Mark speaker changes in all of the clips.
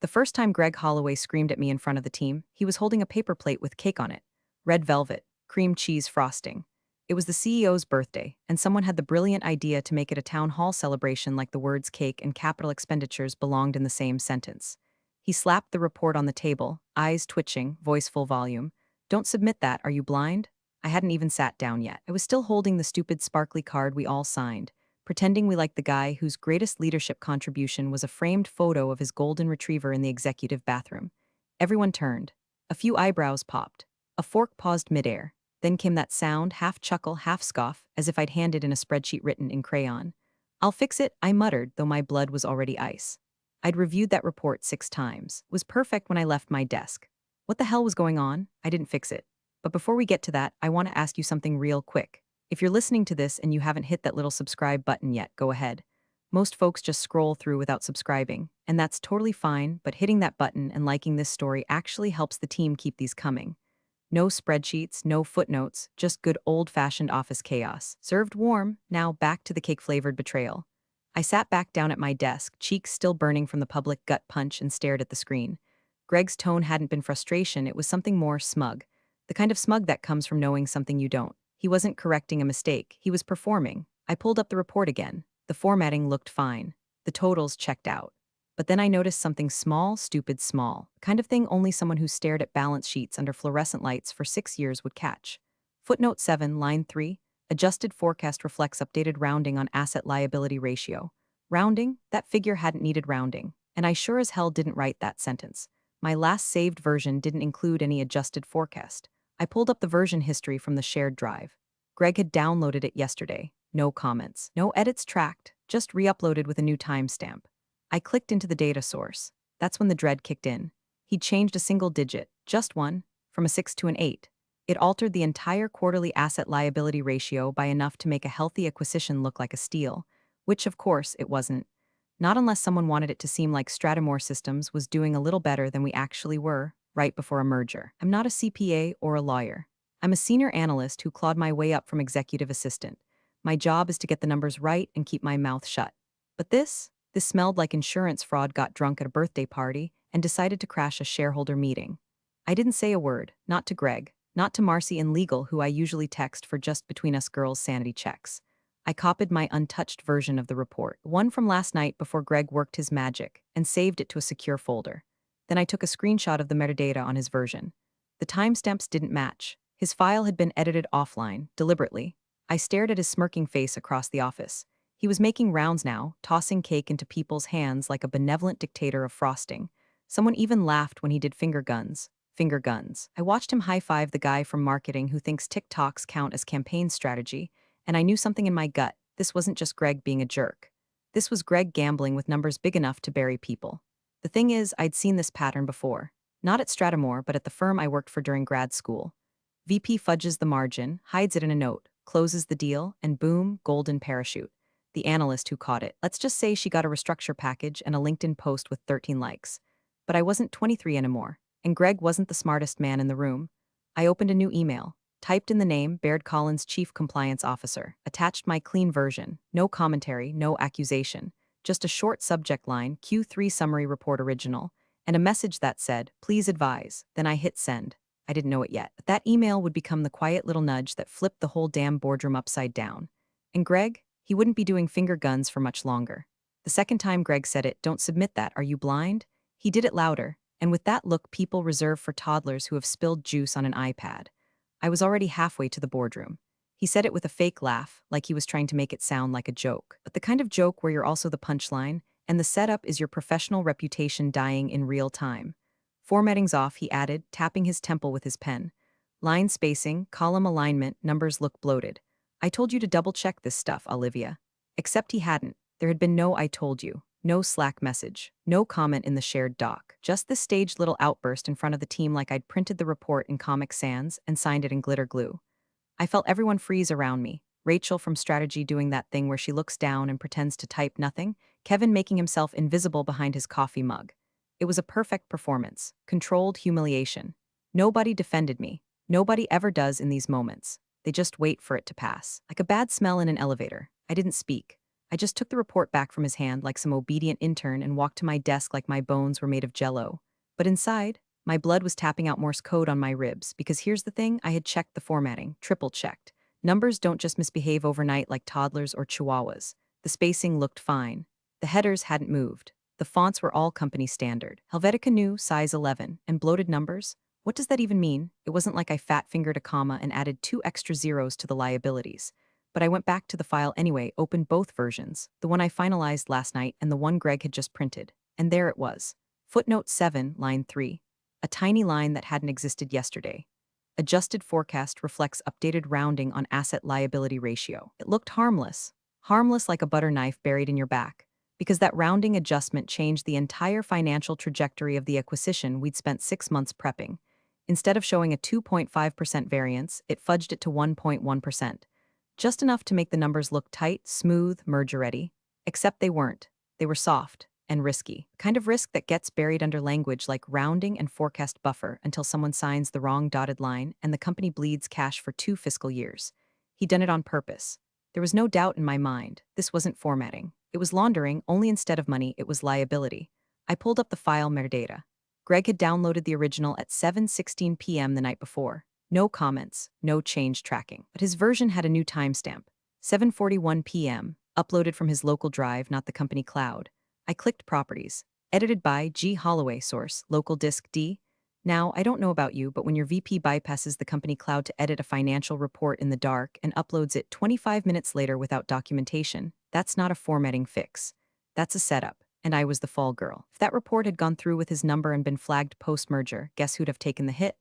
Speaker 1: The first time Greg Holloway screamed at me in front of the team, he was holding a paper plate with cake on it. Red velvet, cream cheese frosting. It was the CEO's birthday, and someone had the brilliant idea to make it a town hall celebration like the words cake and capital expenditures belonged in the same sentence. He slapped the report on the table, eyes twitching, voice full volume. Don't submit that, are you blind? I hadn't even sat down yet. I was still holding the stupid sparkly card we all signed, pretending we liked the guy whose greatest leadership contribution was a framed photo of his golden retriever in the executive bathroom. Everyone turned. A few eyebrows popped. A fork paused midair. Then came that sound, half chuckle, half scoff, as if I'd handed in a spreadsheet written in crayon. I'll fix it, I muttered, though my blood was already ice. I'd reviewed that report 6 times. It was perfect when I left my desk. What the hell was going on? I didn't fix it. But before we get to that, I want to ask you something real quick. If you're listening to this and you haven't hit that little subscribe button yet, go ahead. Most folks just scroll through without subscribing, and that's totally fine, but hitting that button and liking this story actually helps the team keep these coming. No spreadsheets, no footnotes, just good old-fashioned office chaos. Served warm, now back to the cake-flavored betrayal. I sat back down at my desk, cheeks still burning from the public gut punch, and stared at the screen. Greg's tone hadn't been frustration, it was something more smug. The kind of smug that comes from knowing something you don't. He wasn't correcting a mistake, he was performing. I pulled up the report again. The formatting looked fine. The totals checked out. But then I noticed something small, stupid small, the kind of thing only someone who stared at balance sheets under fluorescent lights for 6 years would catch. Footnote 7, line 3, adjusted forecast reflects updated rounding on asset-liability ratio. Rounding? That figure hadn't needed rounding. And I sure as hell didn't write that sentence. My last saved version didn't include any adjusted forecast. I pulled up the version history from the shared drive. Greg had downloaded it yesterday. No comments. No edits tracked, just re-uploaded with a new timestamp. I clicked into the data source. That's when the dread kicked in. He'd changed a single digit, just one, from a 6 to an 8. It altered the entire quarterly asset-liability ratio by enough to make a healthy acquisition look like a steal, which, of course, it wasn't. Not unless someone wanted it to seem like Stratamore Systems was doing a little better than we actually were, right before a merger. I'm not a CPA or a lawyer. I'm a senior analyst who clawed my way up from executive assistant. My job is to get the numbers right and keep my mouth shut. But this smelled like insurance fraud got drunk at a birthday party and decided to crash a shareholder meeting. I didn't say a word, not to Greg, not to Marcy in legal, who I usually text for just between us girls sanity checks. I copied my untouched version of the report, one from last night before Greg worked his magic, and saved it to a secure folder. Then I took a screenshot of the metadata on his version. The timestamps didn't match. His file had been edited offline, deliberately. I stared at his smirking face across the office. He was making rounds now, tossing cake into people's hands like a benevolent dictator of frosting. Someone even laughed when he did finger guns. Finger guns. I watched him high-five the guy from marketing who thinks TikToks count as campaign strategy, and I knew something in my gut. This wasn't just Greg being a jerk. This was Greg gambling with numbers big enough to bury people. The thing is, I'd seen this pattern before. Not at Stratamore, but at the firm I worked for during grad school. VP fudges the margin, hides it in a note, closes the deal, and boom, golden parachute. The analyst who caught it. Let's just say she got a restructure package and a LinkedIn post with 13 likes. But I wasn't 23 anymore, and Greg wasn't the smartest man in the room. I opened a new email, typed in the name, Baird Collins, Chief Compliance Officer, attached my clean version, no commentary, no accusation, just a short subject line, Q3 Summary Report Original, and a message that said, please advise. Then I hit send. I didn't know it yet, but that email would become the quiet little nudge that flipped the whole damn boardroom upside down. And Greg? He wouldn't be doing finger guns for much longer. The second time Greg said it, don't submit that, are you blind? He did it louder, and with that look people reserve for toddlers who have spilled juice on an iPad. I was already halfway to the boardroom. He said it with a fake laugh, like he was trying to make it sound like a joke. But the kind of joke where you're also the punchline, and the setup is your professional reputation dying in real time. Formatting's off, he added, tapping his temple with his pen. Line spacing, column alignment, numbers look bloated. I told you to double-check this stuff, Olivia. Except he hadn't. There had been no I told you, no Slack message, no comment in the shared doc. Just this staged little outburst in front of the team like I'd printed the report in Comic Sans and signed it in glitter glue. I felt everyone freeze around me. Rachel from Strategy doing that thing where she looks down and pretends to type nothing, Kevin making himself invisible behind his coffee mug. It was a perfect performance, controlled humiliation. Nobody defended me. Nobody ever does in these moments. They just wait for it to pass. Like a bad smell in an elevator. I didn't speak. I just took the report back from his hand like some obedient intern and walked to my desk like my bones were made of jello. But inside, my blood was tapping out Morse code on my ribs because here's the thing, I had checked the formatting, triple checked. Numbers don't just misbehave overnight like toddlers or chihuahuas. The spacing looked fine. The headers hadn't moved. The fonts were all company standard. Helvetica New, size 11, and bloated numbers? What does that even mean? It wasn't like I fat-fingered a comma and added 2 extra zeros to the liabilities. But I went back to the file anyway, opened both versions, the one I finalized last night and the one Greg had just printed. And there it was. Footnote 7, line 3. A tiny line that hadn't existed yesterday. Adjusted forecast reflects updated rounding on asset liability ratio. It looked harmless. Harmless like a butter knife buried in your back. Because that rounding adjustment changed the entire financial trajectory of the acquisition we'd spent 6 months prepping. Instead of showing a 2.5% variance, it fudged it to 1.1%. Just enough to make the numbers look tight, smooth, merger-ready. Except they weren't. They were soft and risky. Kind of risk that gets buried under language like rounding and forecast buffer until someone signs the wrong dotted line and the company bleeds cash for 2 fiscal years. He'd done it on purpose. There was no doubt in my mind. This wasn't formatting. It was laundering, only instead of money, it was liability. I pulled up the file metadata. Greg had downloaded the original at 7:16 p.m. the night before. No comments, no change tracking. But his version had a new timestamp, 7:41 p.m., uploaded from his local drive, not the company cloud. I clicked Properties. Edited by G. Holloway, source, local disk D. Now, I don't know about you, but when your VP bypasses the company cloud to edit a financial report in the dark and uploads it 25 minutes later without documentation, that's not a formatting fix. That's a setup, and I was the fall girl. If that report had gone through with his number and been flagged post-merger, guess who'd have taken the hit?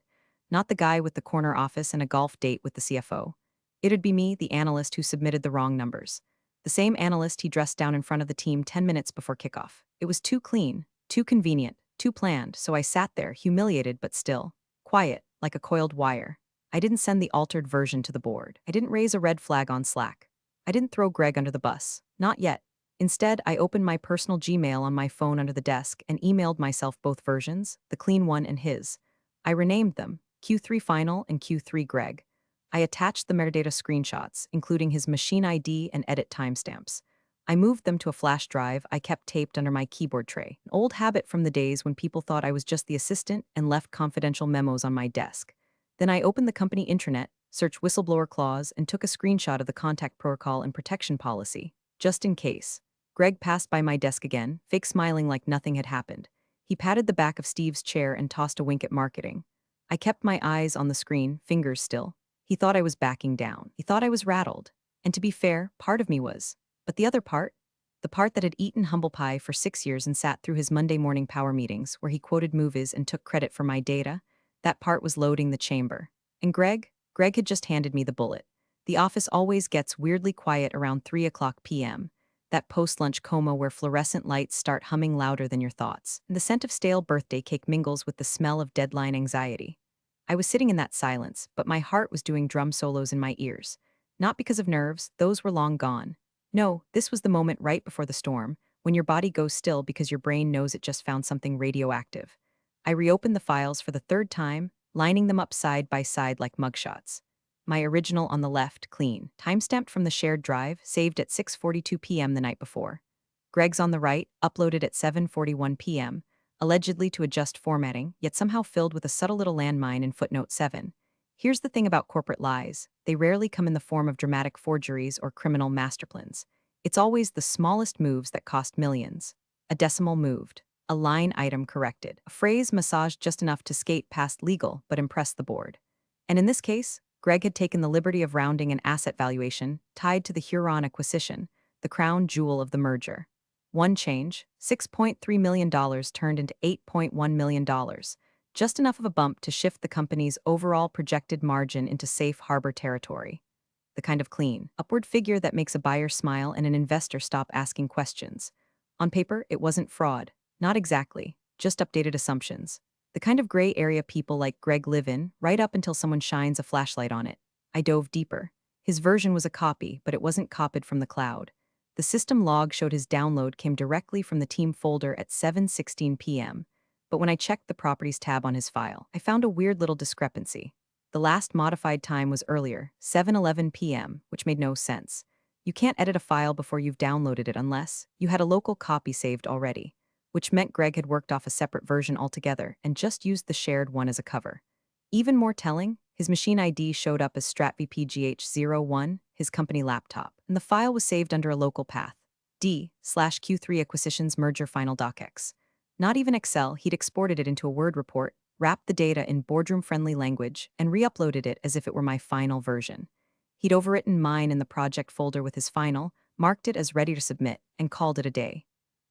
Speaker 1: Not the guy with the corner office and a golf date with the CFO. It'd be me, the analyst who submitted the wrong numbers. The same analyst he dressed down in front of the team 10 minutes before kickoff. It was too clean, too convenient, too planned, so I sat there, humiliated but still. Quiet, like a coiled wire. I didn't send the altered version to the board. I didn't raise a red flag on Slack. I didn't throw Greg under the bus. Not yet. Instead, I opened my personal Gmail on my phone under the desk and emailed myself both versions, the clean one and his. I renamed them, Q3 Final and Q3 Greg. I attached the metadata screenshots, including his machine ID and edit timestamps. I moved them to a flash drive I kept taped under my keyboard tray, an old habit from the days when people thought I was just the assistant and left confidential memos on my desk. Then I opened the company intranet, searched whistleblower clause, and took a screenshot of the contact protocol and protection policy, just in case. Greg passed by my desk again, fake smiling like nothing had happened. He patted the back of Steve's chair and tossed a wink at marketing. I kept my eyes on the screen, fingers still. He thought I was backing down. He thought I was rattled. And to be fair, part of me was. But the other part? The part that had eaten humble pie for 6 years and sat through his Monday morning power meetings where he quoted movies and took credit for my data, that part was loading the chamber. And Greg had just handed me the bullet. The office always gets weirdly quiet around 3 o'clock p.m., that post-lunch coma where fluorescent lights start humming louder than your thoughts, and the scent of stale birthday cake mingles with the smell of deadline anxiety. I was sitting in that silence, but my heart was doing drum solos in my ears. Not because of nerves, those were long gone. No, this was the moment right before the storm, when your body goes still because your brain knows it just found something radioactive. I reopened the files for the third time, lining them up side by side like mugshots. My original on the left, clean, timestamped from the shared drive, saved at 6:42 p.m. the night before. Greg's on the right, uploaded at 7:41 p.m., allegedly to adjust formatting, yet somehow filled with a subtle little landmine in footnote 7. Here's the thing about corporate lies. They rarely come in the form of dramatic forgeries or criminal masterplans. It's always the smallest moves that cost millions. A decimal moved. A line item corrected. A phrase massaged just enough to skate past legal but impress the board. And in this case, Greg had taken the liberty of rounding an asset valuation tied to the Huron acquisition, the crown jewel of the merger. One change, $6.3 million turned into $8.1 million, just enough of a bump to shift the company's overall projected margin into safe harbor territory. The kind of clean, upward figure that makes a buyer smile and an investor stop asking questions. On paper, it wasn't fraud. Not exactly, just updated assumptions. The kind of gray area people like Greg live in, right up until someone shines a flashlight on it. I dove deeper. His version was a copy, but it wasn't copied from the cloud. The system log showed his download came directly from the team folder at 7:16 p.m., but when I checked the Properties tab on his file, I found a weird little discrepancy. The last modified time was earlier, 7:11 p.m., which made no sense. You can't edit a file before you've downloaded it unless you had a local copy saved already, which meant Greg had worked off a separate version altogether and just used the shared one as a cover. Even more telling, his machine ID showed up as StratVPGH01, his company laptop, and the file was saved under a local path, D/Q3 Acquisitions Merger Final DocX. Not even Excel, he'd exported it into a Word report, wrapped the data in boardroom-friendly language, and re-uploaded it as if it were my final version. He'd overwritten mine in the project folder with his final, marked it as ready to submit, and called it a day.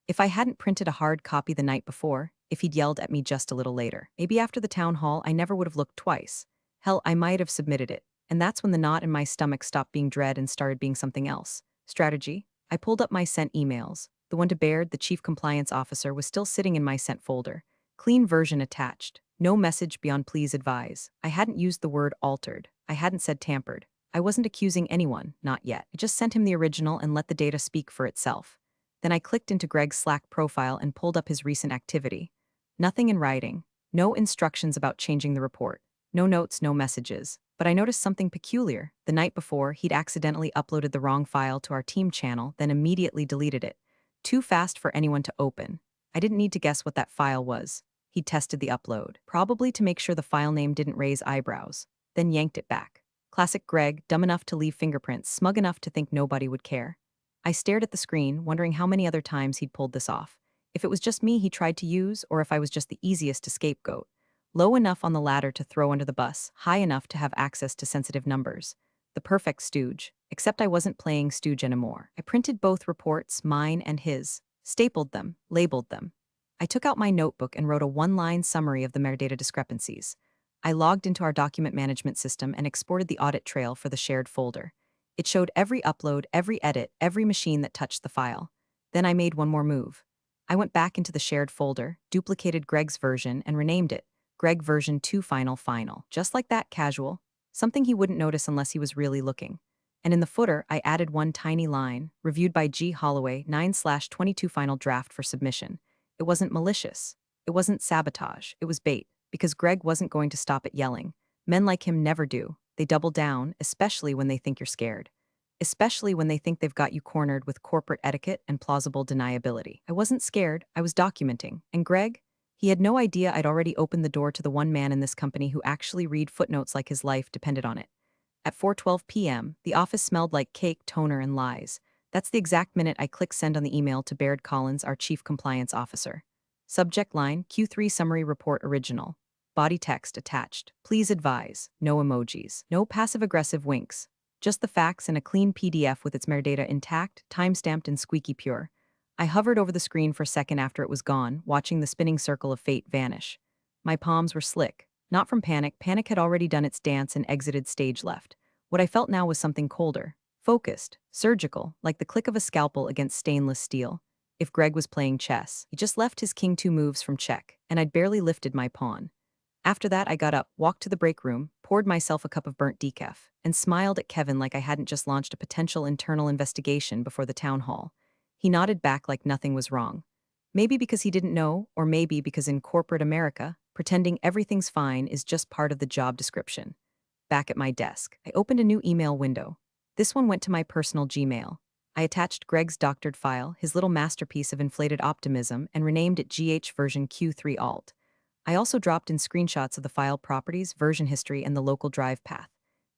Speaker 1: If I hadn't printed a hard copy the night before, if he'd yelled at me just a little later, maybe after the town hall, I never would have looked twice. Hell, I might have submitted it. And that's when the knot in my stomach stopped being dread and started being something else. Strategy. I pulled up my sent emails. The one to Baird, the chief compliance officer, was still sitting in my sent folder. Clean version attached. No message beyond please advise. I hadn't used the word altered. I hadn't said tampered. I wasn't accusing anyone, not yet. I just sent him the original and let the data speak for itself. Then I clicked into Greg's Slack profile and pulled up his recent activity. Nothing in writing. No instructions about changing the report. No notes, no messages. But I noticed something peculiar. The night before, he'd accidentally uploaded the wrong file to our team channel, then immediately deleted it. Too fast for anyone to open. I didn't need to guess what that file was. He'd tested the upload, probably to make sure the file name didn't raise eyebrows, then yanked it back. Classic Greg, dumb enough to leave fingerprints, smug enough to think nobody would care. I stared at the screen, wondering how many other times he'd pulled this off. If it was just me he tried to use, or if I was just the easiest to scapegoat. Low enough on the ladder to throw under the bus, high enough to have access to sensitive numbers. The perfect stooge, except I wasn't playing stooge anymore. I printed both reports, mine and his, stapled them, labeled them. I took out my notebook and wrote a one-line summary of the metadata discrepancies. I logged into our document management system and exported the audit trail for the shared folder. It showed every upload, every edit, every machine that touched the file. Then I made one more move. I went back into the shared folder, duplicated Greg's version, and renamed it Greg version 2 final. Just like that, casual. Something he wouldn't notice unless he was really looking. And in the footer, I added one tiny line, reviewed by G. Holloway, 9/22 final draft for submission. It wasn't malicious. It wasn't sabotage. It was bait, because Greg wasn't going to stop at yelling. Men like him never do. They double down, especially when they think you're scared. Especially when they think they've got you cornered with corporate etiquette and plausible deniability. I wasn't scared, I was documenting. And Greg? He had no idea I'd already opened the door to the one man in this company who actually read footnotes like his life depended on it. At 4:12 p.m., the office smelled like cake, toner, and lies. That's the exact minute I clicked send on the email to Baird Collins, our chief compliance officer. Subject line, Q3 summary report original. Body text attached. Please advise. No emojis. No passive-aggressive winks. Just the facts and a clean PDF with its metadata intact, time-stamped, and squeaky pure. I hovered over the screen for a second after it was gone, watching the spinning circle of fate vanish. My palms were slick. Not from panic. Panic had already done its dance and exited stage left. What I felt now was something colder. Focused. Surgical, like the click of a scalpel against stainless steel. If Greg was playing chess, he just left his king 2 moves from check, and I'd barely lifted my pawn. After that, I got up, walked to the break room, poured myself a cup of burnt decaf, and smiled at Kevin like I hadn't just launched a potential internal investigation before the town hall. He nodded back like nothing was wrong. Maybe because he didn't know, or maybe because in corporate America, pretending everything's fine is just part of the job description. Back at my desk, I opened a new email window. This one went to my personal Gmail. I attached Greg's doctored file, his little masterpiece of inflated optimism, and renamed it GH version Q3 alt. I also dropped in screenshots of the file properties, version history, and the local drive path.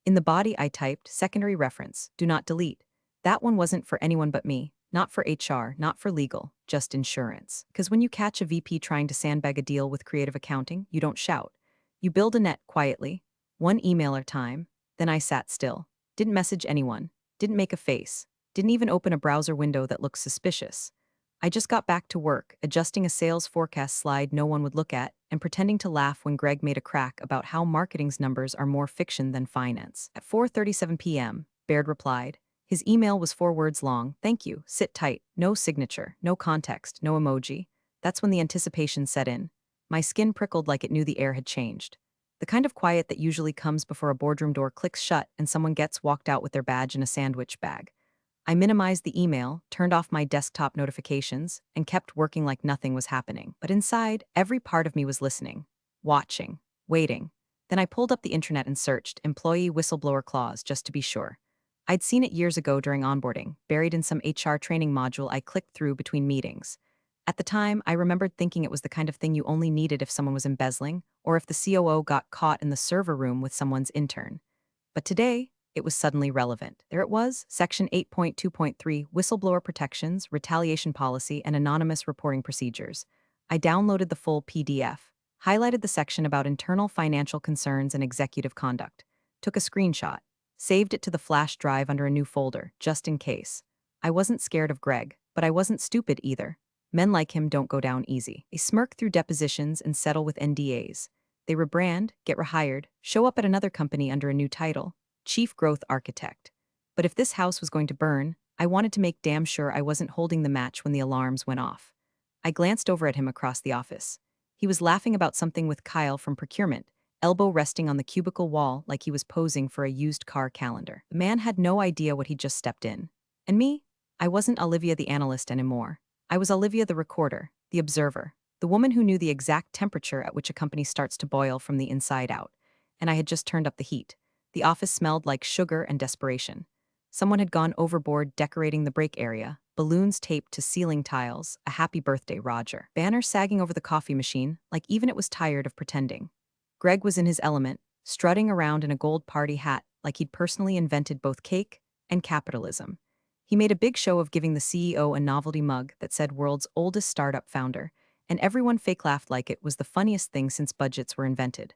Speaker 1: In the body, I typed, secondary reference, do not delete. That one wasn't for anyone but me, not for HR, not for legal, just insurance. Because when you catch a VP trying to sandbag a deal with creative accounting, you don't shout. You build a net quietly, one email at a time. Then I sat still. Didn't message anyone. Didn't make a face. Didn't even open a browser window that looked suspicious. I just got back to work, adjusting a sales forecast slide no one would look at, and pretending to laugh when Greg made a crack about how marketing's numbers are more fiction than finance. At 4:37 p.m., Baird replied. His email was 4 words long. Thank you, sit tight, no signature, no context, no emoji. That's when the anticipation set in. My skin prickled like it knew the air had changed. The kind of quiet that usually comes before a boardroom door clicks shut and someone gets walked out with their badge in a sandwich bag. I minimized the email, turned off my desktop notifications, and kept working like nothing was happening. But inside, every part of me was listening, watching, waiting. Then I pulled up the internet and searched employee whistleblower clause just to be sure. I'd seen it years ago during onboarding, buried in some HR training module I clicked through between meetings. At the time, I remembered thinking it was the kind of thing you only needed if someone was embezzling, or if the COO got caught in the server room with someone's intern. But today, it was suddenly relevant. There it was, Section 8.2.3, Whistleblower Protections, Retaliation Policy, and Anonymous Reporting Procedures. I downloaded the full PDF, highlighted the section about internal financial concerns and executive conduct, took a screenshot, saved it to the flash drive under a new folder, just in case. I wasn't scared of Greg, but I wasn't stupid either. Men like him don't go down easy. They smirk through depositions and settle with NDAs. They rebrand, get rehired, show up at another company under a new title, Chief Growth Architect. But if this house was going to burn, I wanted to make damn sure I wasn't holding the match when the alarms went off. I glanced over at him across the office. He was laughing about something with Kyle from procurement, elbow resting on the cubicle wall like he was posing for a used car calendar. The man had no idea what he'd just stepped in. And me? I wasn't Olivia the analyst anymore. I was Olivia the recorder, the observer, the woman who knew the exact temperature at which a company starts to boil from the inside out. And I had just turned up the heat. The office smelled like sugar and desperation. Someone had gone overboard decorating the break area, balloons taped to ceiling tiles, a happy birthday, Roger. Banner sagging over the coffee machine, like even it was tired of pretending. Greg was in his element, strutting around in a gold party hat like he'd personally invented both cake and capitalism. He made a big show of giving the CEO a novelty mug that said world's oldest startup founder, and everyone fake laughed like it was the funniest thing since budgets were invented.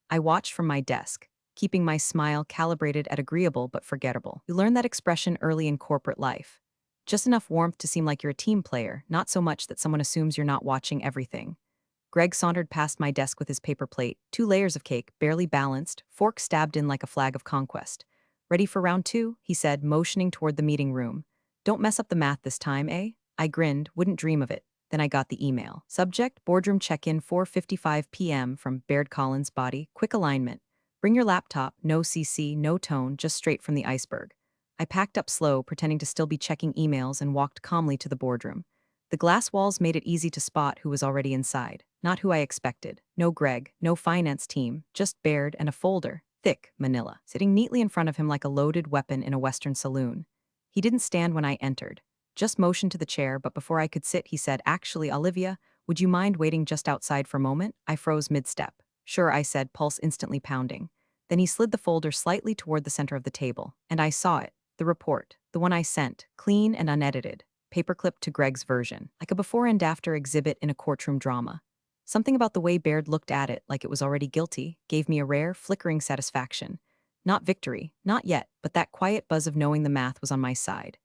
Speaker 1: I watched from my desk, keeping my smile calibrated at agreeable but forgettable. You learn that expression early in corporate life. Just enough warmth to seem like you're a team player, not so much that someone assumes you're not watching everything. Greg sauntered past my desk with his paper plate, 2 layers of cake, barely balanced, fork stabbed in like a flag of conquest. Ready for round two? He said, motioning toward the meeting room. Don't mess up the math this time, eh? I grinned, wouldn't dream of it. Then I got the email. Subject, boardroom check-in 4:55 p.m. from Baird Collins Body, quick alignment. Bring your laptop, no CC, no tone, just straight from the iceberg. I packed up slow, pretending to still be checking emails and walked calmly to the boardroom. The glass walls made it easy to spot who was already inside. Not who I expected. No Greg, no finance team, just Baird and a folder, thick, manila, sitting neatly in front of him like a loaded weapon in a Western saloon. He didn't stand when I entered. Just motioned to the chair, but before I could sit, he said, "Actually, Olivia, would you mind waiting just outside for a moment?" I froze mid-step. "Sure," I said, pulse instantly pounding. Then he slid the folder slightly toward the center of the table, and I saw it. The report, the one I sent, clean and unedited, paperclipped to Greg's version, like a before and after exhibit in a courtroom drama. Something about the way Baird looked at it, like it was already guilty, gave me a rare, flickering satisfaction. Not victory, not yet, but that quiet buzz of knowing the math was on my side.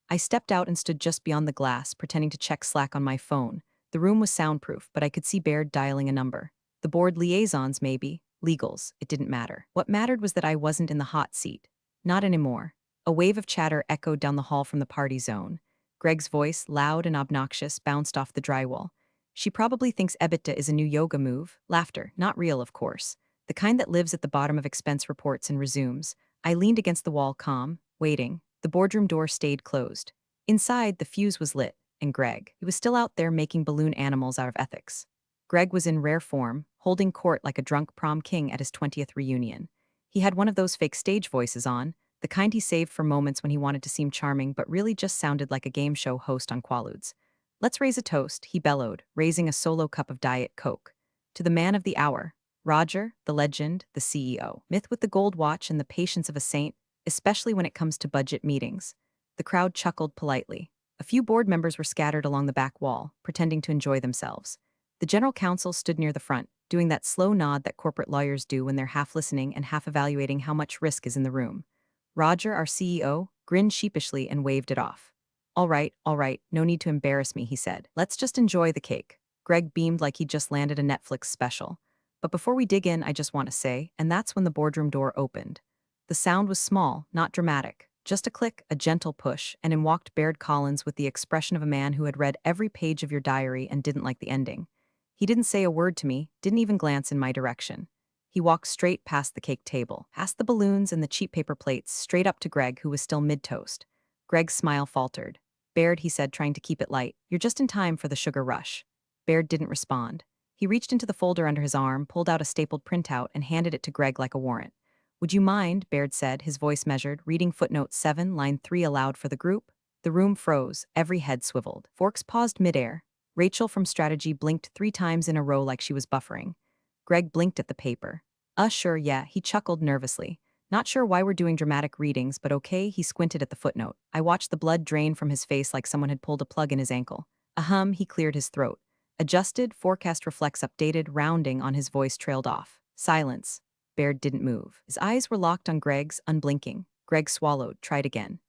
Speaker 1: I stepped out and stood just beyond the glass, pretending to check Slack on my phone. The room was soundproof, but I could see Baird dialing a number. The board liaisons, maybe. Legals. It didn't matter. What mattered was that I wasn't in the hot seat. Not anymore. A wave of chatter echoed down the hall from the party zone. Greg's voice, loud and obnoxious, bounced off the drywall. "She probably thinks EBITDA is a new yoga move." Laughter. Not real, of course. The kind that lives at the bottom of expense reports and resumes. I leaned against the wall, calm, waiting. The boardroom door stayed closed. Inside, the fuse was lit, and Greg, he was still out there making balloon animals out of ethics. Greg was in rare form, holding court like a drunk prom king at his 20th reunion. He had one of those fake stage voices on, the kind he saved for moments when he wanted to seem charming but really just sounded like a game show host on Quaaludes. "Let's raise a toast," he bellowed, raising a solo cup of Diet Coke. "To the man of the hour, Roger, the legend, the CEO. Myth with the gold watch and the patience of a saint, especially when it comes to budget meetings." The crowd chuckled politely. A few board members were scattered along the back wall, pretending to enjoy themselves. The general counsel stood near the front, doing that slow nod that corporate lawyers do when they're half listening and half evaluating how much risk is in the room. Roger, our CEO, grinned sheepishly and waved it off. All right, no need to embarrass me," he said. "Let's just enjoy the cake." Greg beamed like he'd just landed a Netflix special. "But before we dig in, I just want to say," and that's when the boardroom door opened. The sound was small, not dramatic. Just a click, a gentle push, and in walked Baird Collins with the expression of a man who had read every page of your diary and didn't like the ending. He didn't say a word to me, didn't even glance in my direction. He walked straight past the cake table, past the balloons and the cheap paper plates, straight up to Greg, who was still mid-toast. Greg's smile faltered. "Baird," he said, trying to keep it light, "you're just in time for the sugar rush." Baird didn't respond. He reached into the folder under his arm, pulled out a stapled printout, and handed it to Greg like a warrant. Would you mind, Baird said, his voice measured, reading footnote 7, line 3 aloud for the group? The room froze, every head swiveled. Forks paused midair. Rachel from strategy blinked 3 times in a row like she was buffering. Greg blinked at the paper. Sure, yeah, he chuckled nervously. Not sure why we're doing dramatic readings, but okay, he squinted at the footnote. I watched the blood drain from his face like someone had pulled a plug in his ankle. He cleared his throat. Adjusted, forecast reflects updated, rounding on his voice trailed off. Silence. Baird didn't move. His eyes were locked on Greg's, unblinking. Greg swallowed, tried again.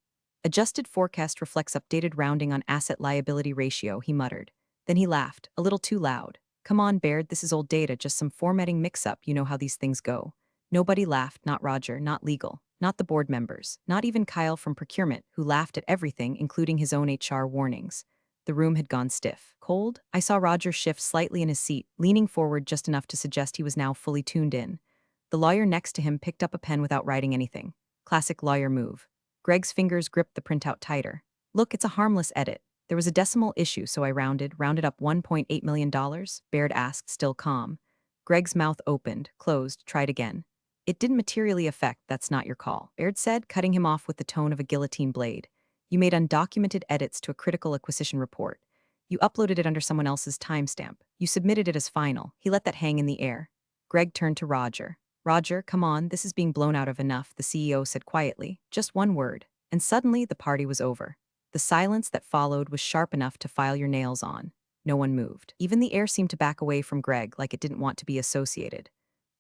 Speaker 1: Adjusted forecast reflects updated rounding on asset-liability ratio, he muttered. Then he laughed, a little too loud. Come on, Baird, this is old data, just some formatting mix-up, you know how these things go. Nobody laughed, not Roger, not legal, not the board members, not even Kyle from procurement, who laughed at everything, including his own HR warnings. The room had gone stiff. Cold? I saw Roger shift slightly in his seat, leaning forward just enough to suggest he was now fully tuned in. The lawyer next to him picked up a pen without writing anything. Classic lawyer move. Greg's fingers gripped the printout tighter. Look, it's a harmless edit. There was a decimal issue, so I rounded up $1.8 million, Baird asked, still calm. Greg's mouth opened, closed, tried again. It didn't materially affect, that's not your call, Baird said, cutting him off with the tone of a guillotine blade. You made undocumented edits to a critical acquisition report. You uploaded it under someone else's timestamp. You submitted it as final. He let that hang in the air. Greg turned to Roger. Roger, come on, this is being blown out of enough, the CEO said quietly. Just one word. And suddenly, the party was over. The silence that followed was sharp enough to file your nails on. No one moved. Even the air seemed to back away from Greg like it didn't want to be associated.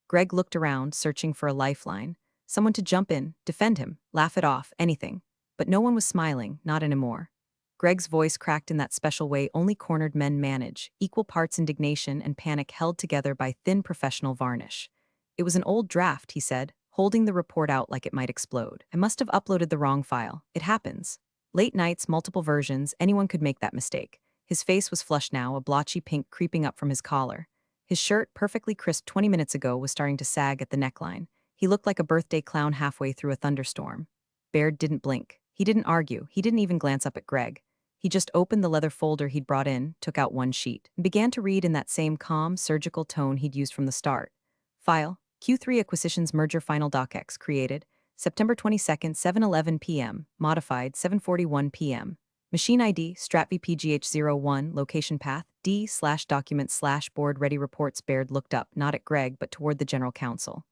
Speaker 1: Greg looked around, searching for a lifeline. Someone to jump in, defend him, laugh it off, anything. But no one was smiling, not anymore. Greg's voice cracked in that special way only cornered men manage, equal parts indignation and panic held together by thin professional varnish. It was an old draft, he said, holding the report out like it might explode. I must have uploaded the wrong file. It happens. Late nights, multiple versions, anyone could make that mistake. His face was flushed now, a blotchy pink creeping up from his collar. His shirt, perfectly crisp 20 minutes ago, was starting to sag at the neckline. He looked like a birthday clown halfway through a thunderstorm. Baird didn't blink. He didn't argue. He didn't even glance up at Greg. He just opened the leather folder he'd brought in, took out one sheet, and began to read in that same calm, surgical tone he'd used from the start. File, Q3 Acquisitions Merger Final DocX created, September 22nd, 7:11 p.m., modified 7:41 p.m. Machine ID, StratVPGH01, location path, D/document/board ready reports. Baird looked up, not at Greg, but toward the general counsel.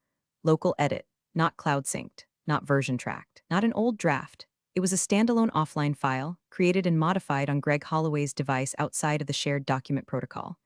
Speaker 1: Local edit, not cloud synced, not version tracked, not an old draft. It was a standalone offline file, created and modified on Greg Holloway's device outside of the shared document protocol.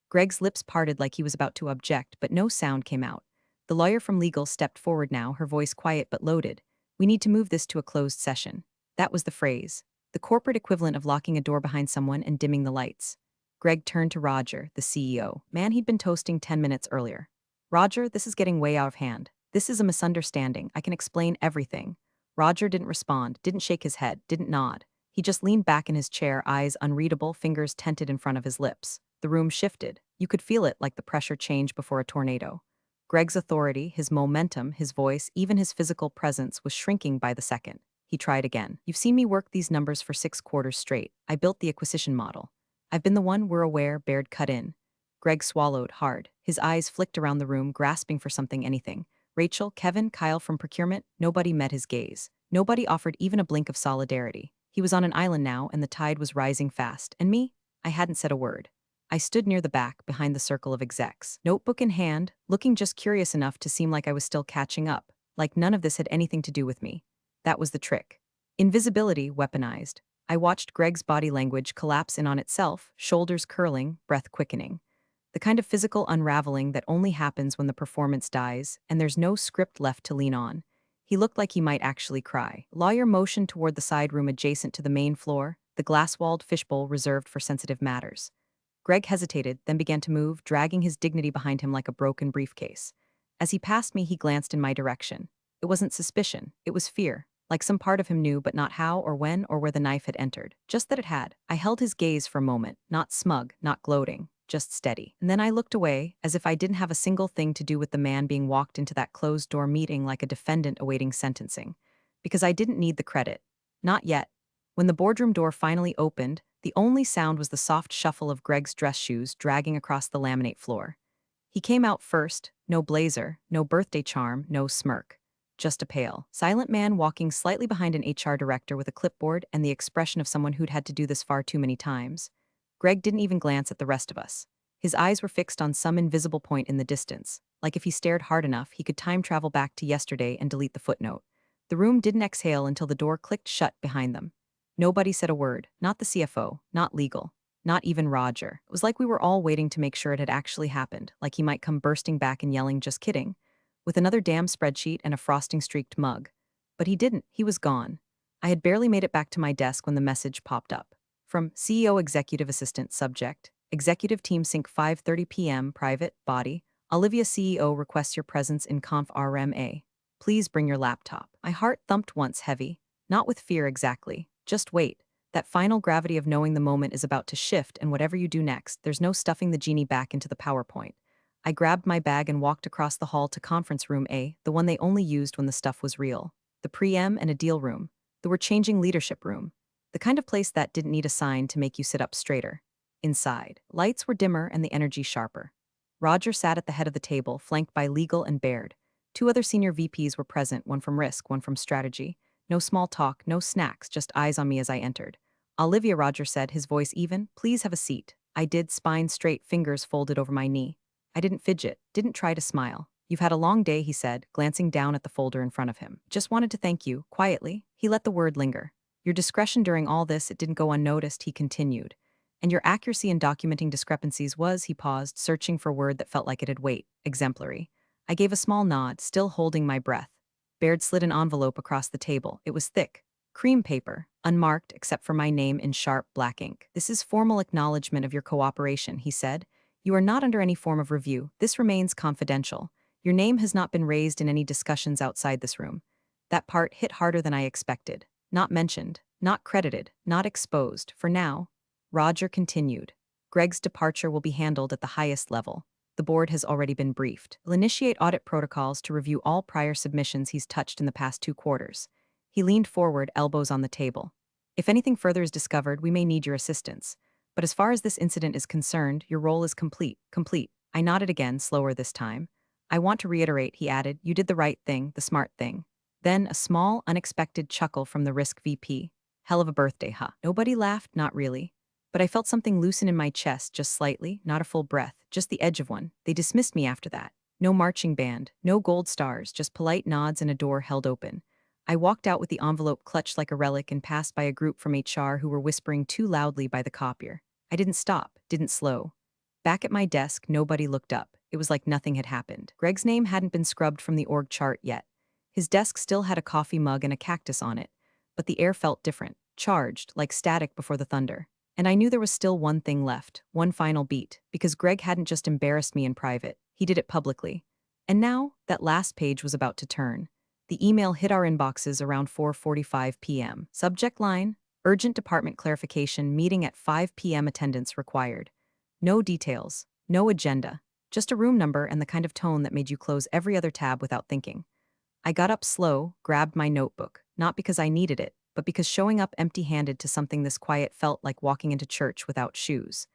Speaker 1: Greg's lips parted like he was about to object, but no sound came out. The lawyer from legal stepped forward now, her voice quiet but loaded. We need to move this to a closed session. That was the phrase. The corporate equivalent of locking a door behind someone and dimming the lights. Greg turned to Roger, the CEO, man he'd been toasting 10 minutes earlier. Roger, this is getting way out of hand. This is a misunderstanding. I can explain everything. Roger didn't respond, didn't shake his head, didn't nod. He just leaned back in his chair, eyes unreadable, fingers tented in front of his lips. The room shifted. You could feel it like the pressure change before a tornado. Greg's authority, his momentum, his voice, even his physical presence was shrinking by the second. He tried again. You've seen me work these numbers for 6 quarters straight. I built the acquisition model. I've been the one we're aware, Baird cut in. Greg swallowed hard. His eyes flicked around the room, grasping for something, anything. Rachel, Kevin, Kyle from procurement, nobody met his gaze. Nobody offered even a blink of solidarity. He was on an island now, and the tide was rising fast. And me? I hadn't said a word. I stood near the back, behind the circle of execs, notebook in hand, looking just curious enough to seem like I was still catching up, like none of this had anything to do with me. That was the trick. Invisibility weaponized. I watched Greg's body language collapse in on itself, shoulders curling, breath quickening. The kind of physical unraveling that only happens when the performance dies, and there's no script left to lean on. He looked like he might actually cry. Lawyer motioned toward the side room adjacent to the main floor, the glass-walled fishbowl reserved for sensitive matters. Greg hesitated, then began to move, dragging his dignity behind him like a broken briefcase. As he passed me, he glanced in my direction. It wasn't suspicion, it was fear, like some part of him knew but not how or when or where the knife had entered. Just that it had. I held his gaze for a moment, not smug, not gloating, just steady. And then I looked away, as if I didn't have a single thing to do with the man being walked into that closed-door meeting like a defendant awaiting sentencing. Because I didn't need the credit. Not yet. When the boardroom door finally opened, the only sound was the soft shuffle of Greg's dress shoes dragging across the laminate floor. He came out first, no blazer, no birthday charm, no smirk. just a pale, silent man walking slightly behind an HR director with a clipboard and the expression of someone who'd had to do this far too many times. Greg didn't even glance at the rest of us. His eyes were fixed on some invisible point in the distance, like if he stared hard enough, he could time travel back to yesterday and delete the footnote. The room didn't exhale until the door clicked shut behind them. Nobody said a word, not the CFO, not legal, not even Roger. It was like we were all waiting to make sure it had actually happened, like he might come bursting back and yelling, "Just kidding," with another damn spreadsheet and a frosting-streaked mug. But he didn't, he was gone. I had barely made it back to my desk when the message popped up. From CEO Executive Assistant subject, Executive Team Sync 5:30 p.m. Private, body, Olivia CEO requests your presence in Conf RMA. Please bring your laptop. My heart thumped once heavy. Not with fear exactly. Just wait. That final gravity of knowing the moment is about to shift, and whatever you do next, there's no stuffing the genie back into the PowerPoint. I grabbed my bag and walked across the hall to conference room A, the one they only used when the stuff was real. The pre-em and a deal room. The we're changing leadership room. The kind of place that didn't need a sign to make you sit up straighter. Inside, lights were dimmer and the energy sharper. Roger sat at the head of the table, flanked by Legal and Baird. Two other senior VPs were present, one from Risk, one from Strategy. No small talk, no snacks, just eyes on me as I entered. Olivia, Roger said, his voice even. Please have a seat. I did, spine straight, fingers folded over my knee. I didn't fidget, didn't try to smile. You've had a long day, he said, glancing down at the folder in front of him. Just wanted to thank you, quietly. He let the word linger. Your discretion during all this, it didn't go unnoticed, he continued. And your accuracy in documenting discrepancies was, he paused, searching for a word that felt like it had weight, exemplary. I gave a small nod, still holding my breath. Baird slid an envelope across the table. It was thick. Cream paper, unmarked except for my name in sharp black ink. This is formal acknowledgement of your cooperation, he said. You are not under any form of review. This remains confidential. Your name has not been raised in any discussions outside this room. That part hit harder than I expected. Not mentioned, not credited, not exposed. For now, Roger continued. Greg's departure will be handled at the highest level. The board has already been briefed. He'll initiate audit protocols to review all prior submissions he's touched in the past 2 quarters. He leaned forward, elbows on the table. If anything further is discovered, we may need your assistance. But as far as this incident is concerned, your role is complete. Complete. I nodded again, slower this time. I want to reiterate, he added, you did the right thing, the smart thing. Then a small, unexpected chuckle from the Risk VP. Hell of a birthday, huh? Nobody laughed, not really. But I felt something loosen in my chest, just slightly, not a full breath, just the edge of one. They dismissed me after that. No marching band, no gold stars, just polite nods and a door held open. I walked out with the envelope clutched like a relic and passed by a group from HR who were whispering too loudly by the copier. I didn't stop, didn't slow. Back at my desk, nobody looked up. It was like nothing had happened. Greg's name hadn't been scrubbed from the org chart yet. His desk still had a coffee mug and a cactus on it, but the air felt different, charged, like static before the thunder. And I knew there was still one thing left, one final beat, because Greg hadn't just embarrassed me in private, he did it publicly. And now, that last page was about to turn. The email hit our inboxes around 4:45 p.m. Subject line, urgent department clarification, meeting at 5 p.m. attendance required. No details, no agenda, just a room number and the kind of tone that made you close every other tab without thinking. I got up slow, grabbed my notebook, not because I needed it, but because showing up empty-handed to something this quiet felt like walking into church without shoes.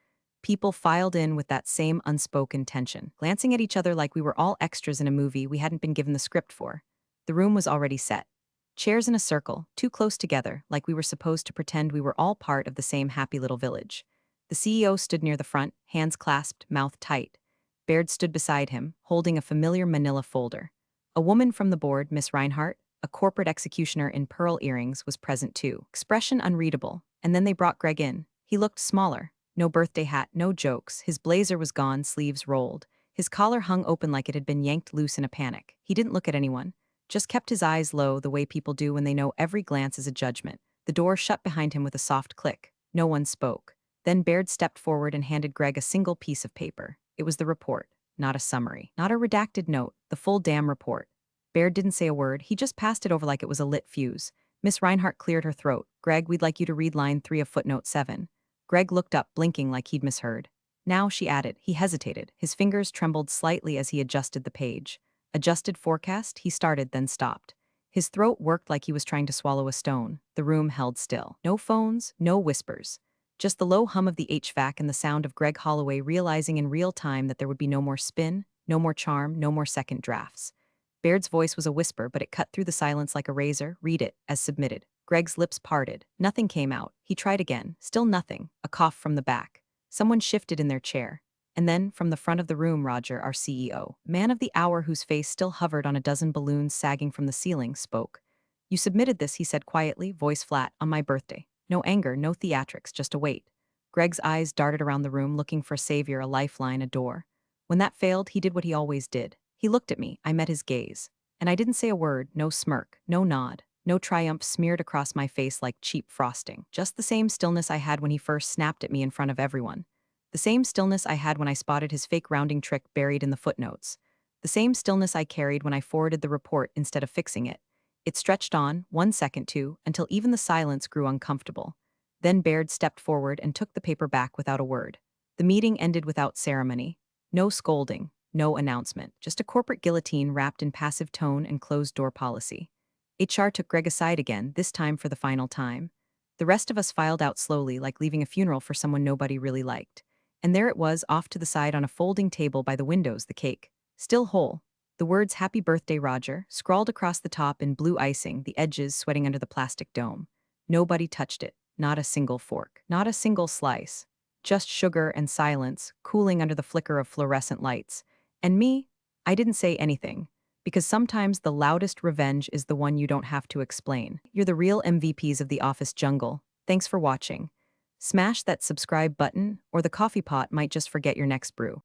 Speaker 1: People filed in with that same unspoken tension, glancing at each other like we were all extras in a movie we hadn't been given the script for. The room was already set. Chairs in a circle, too close together, like we were supposed to pretend we were all part of the same happy little village. The CEO stood near the front, hands clasped, mouth tight. Baird stood beside him, holding a familiar manila folder. A woman from the board, Miss Reinhardt, a corporate executioner in pearl earrings, was present too. Expression unreadable. And then they brought Greg in. He looked smaller. No birthday hat, no jokes. His blazer was gone, sleeves rolled. His collar hung open like it had been yanked loose in a panic. He didn't look at anyone, just kept his eyes low the way people do when they know every glance is a judgment. The door shut behind him with a soft click. No one spoke. Then Baird stepped forward and handed Greg a single piece of paper. It was the report, not a summary, not a redacted note, the full damn report. Baird didn't say a word, he just passed it over like it was a lit fuse. Miss Reinhardt cleared her throat. Greg, we'd like you to read line 3 of footnote 7. Greg looked up, blinking like he'd misheard. Now, she added. He hesitated. His fingers trembled slightly as he adjusted the page. Adjusted forecast, he started, then stopped. His throat worked like he was trying to swallow a stone. The room held still. No phones, no whispers. Just the low hum of the HVAC and the sound of Greg Holloway realizing in real time that there would be no more spin, no more charm, no more second drafts. Baird's voice was a whisper, but it cut through the silence like a razor. Read it, as submitted. Greg's lips parted. Nothing came out. He tried again. Still nothing. A cough from the back. Someone shifted in their chair. And then, from the front of the room, Roger, our CEO, man of the hour whose face still hovered on a dozen balloons sagging from the ceiling, spoke. You submitted this, he said quietly, voice flat, on my birthday. No anger, no theatrics, just a wait. Greg's eyes darted around the room, looking for a savior, a lifeline, a door. When that failed, he did what he always did. He looked at me, I met his gaze. And I didn't say a word, no smirk, no nod, no triumph smeared across my face like cheap frosting. Just the same stillness I had when he first snapped at me in front of everyone. The same stillness I had when I spotted his fake rounding trick buried in the footnotes. The same stillness I carried when I forwarded the report instead of fixing it. It stretched on, 1 second, two, until even the silence grew uncomfortable. Then Baird stepped forward and took the paper back without a word. The meeting ended without ceremony. No scolding, no announcement, just a corporate guillotine wrapped in passive tone and closed-door policy. HR took Greg aside again, this time for the final time. The rest of us filed out slowly, like leaving a funeral for someone nobody really liked. And there it was, off to the side on a folding table by the windows, the cake. Still whole. The words "Happy Birthday, Roger," scrawled across the top in blue icing, the edges sweating under the plastic dome. Nobody touched it. Not a single fork. Not a single slice. Just sugar and silence, cooling under the flicker of fluorescent lights. And me? I didn't say anything. Because sometimes the loudest revenge is the one you don't have to explain. You're the real MVPs of the office jungle. Thanks for watching. Smash that subscribe button, or the coffee pot might just forget your next brew.